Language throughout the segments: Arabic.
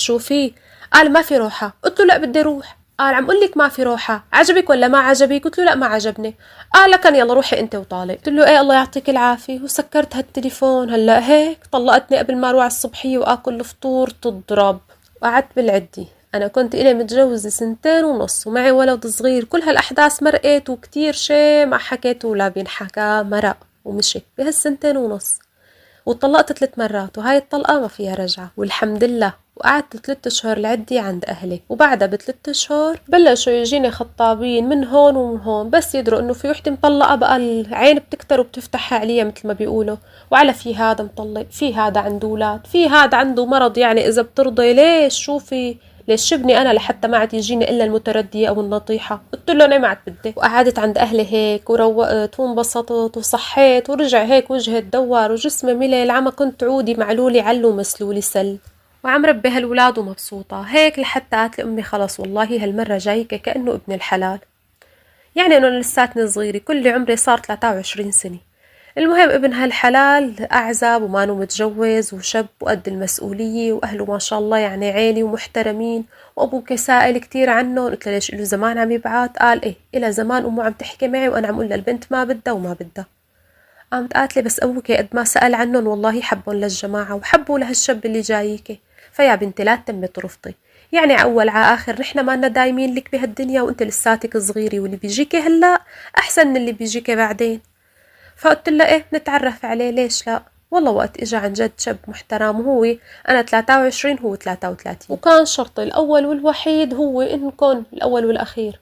شو في؟ قال ما في روحة. قلت له لا بدي روح. قال عم قلك ما في روحة، عجبك ولا ما عجبك؟ قلت له لا ما عجبني. قال لكن يلا روحي انت وطالق. قلت له ايه الله يعطيك العافية، وسكرت هالتليفون. هلا هيك طلقتني قبل ما اروح على الصبحية واكل الفطور تضرب. وقعدت بالعدي. انا كنت الي متجوزة 2 سنين ونص ومعي ولد صغير، كل هالاحداث مرقت وكتير شي ما حكيت ولا بينحكى، مرق ومشي بهال2 سنين ونص. وطلقت 3 مرات، وهاي الطلقة ما فيها رجعة والحمد لله. وقعدت 3 أشهر العدي عند أهلي، وبعدها ب3 أشهر بلشوا يجيني خطابين من هون ومن هون، بس يدروا إنه في وحدة مطلقة بقى العين بتكتر وبتفتح عليها مثل ما بيقولوا، وعلى في هذا مطلق، في هذا عنده أولاد، في هذا عنده مرض، يعني إذا بترضي ليش شوفي ليش شبني أنا لحتى ما عاد يجيني إلا المتردية أو النطيحة. قلت له أنا ما عاد بدي. وقعدت عند أهلي هيك وروقت وانبسطت وصحيت، ورجع هيك وجهي تدور وجسمي ملل، عما كنت عودي معلولي علو مسلولي سل. وعم ربي هالولاد ومبسوطة هيك لحتى قالت لي أمي خلص والله هالمرة جايك كأنه ابن الحلال. يعني أنا لساتني صغيرة، كل عمري صار 23 سنة. المهم ابن هالحلال أعزب ومانو متجوز وشب وقد المسؤولية، وأهله ما شاء الله يعني عيلي ومحترمين، وأبوك سائل كتير عنهم. قلت له ليش إله زمان عم يبعت؟ قال إيه إلى زمان أمه عم تحكي معي وأنا عم أقول للبنت ما بدها وما بدها. قامت قالت لي بس أبوك قد ما سأل عنهم والله حبهم للجماعة وحبوا لهالشاب اللي جايك، فيا بنتي لا تتمي ترفضي. يعني أول ع آخر نحن مالنا دايمين لك بهالدنيا وأنت لساتك صغيرة، واللي بيجيكي هلأ أحسن من اللي بيجيكي بعدين. فقلت له ايه نتعرف عليه ليش لا. والله وقت اجى عن جد شاب محترم، وهو انا 23 هو 33، وكان شرطي الاول والوحيد هو انه يكون الاول والاخير.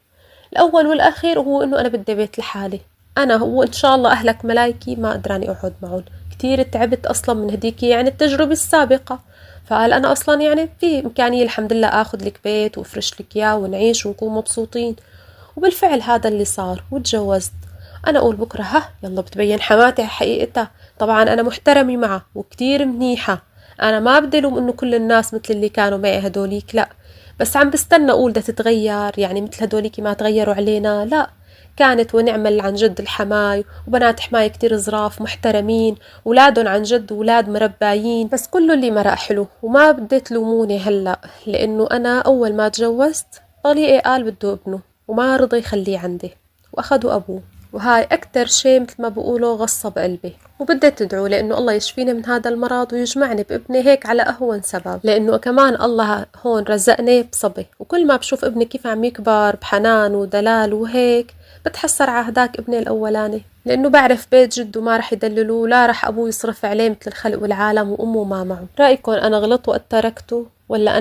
الاول والاخير هو انه انا بدي بيت لحالي، انا هو ان شاء الله اهلك ملايكي ما قدراني اقعد معهم، كتير تعبت اصلا من هديك يعني التجربة السابقة. فقال انا اصلا يعني في امكانية الحمد لله اخذ لك بيت وافرش لك اياه ونعيش ونكون مبسوطين. وبالفعل هذا اللي صار وتجوزت. أنا أقول بكرة ها يلا بتبين حماتي حقيقتها. طبعا أنا محترمة معه وكتير منيحة، أنا ما بدي لوم إنه كل الناس مثل اللي كانوا معي هدوليك، لا، بس عم بستنى أقول ده تتغير، يعني مثل هدوليك ما تغيروا علينا، لا. كانت ونعمل عن جد الحماي، وبنات حماي كتير ظراف محترمين، ولادهم عن جد ولاد مربايين، بس كله اللي مرق حلو. وما بدي تلوموني هلأ، لأنه أنا أول ما تجوزت طليقي قال بده ابنه وما رضى يخليه عندي، وأخدوا أبوه. وهاي أكتر شي مثل ما بقولوا غصة بقلبي. وبدي تدعو لأنه الله يشفيني من هذا المرض ويجمعني بابني هيك على أهون سبب، لأنه كمان الله هون رزقني بصبي، وكل ما بشوف ابني كيف عم يكبر بحنان ودلال وهيك بتحسر على هداك ابني الأولاني، لأنه بعرف بيت جده ما رح يدللوه، لا رح أبوه يصرف عليه مثل الخلق والعالم، وأمه ما معه. رأيكم أنا غلط وقت تركته ولا أنا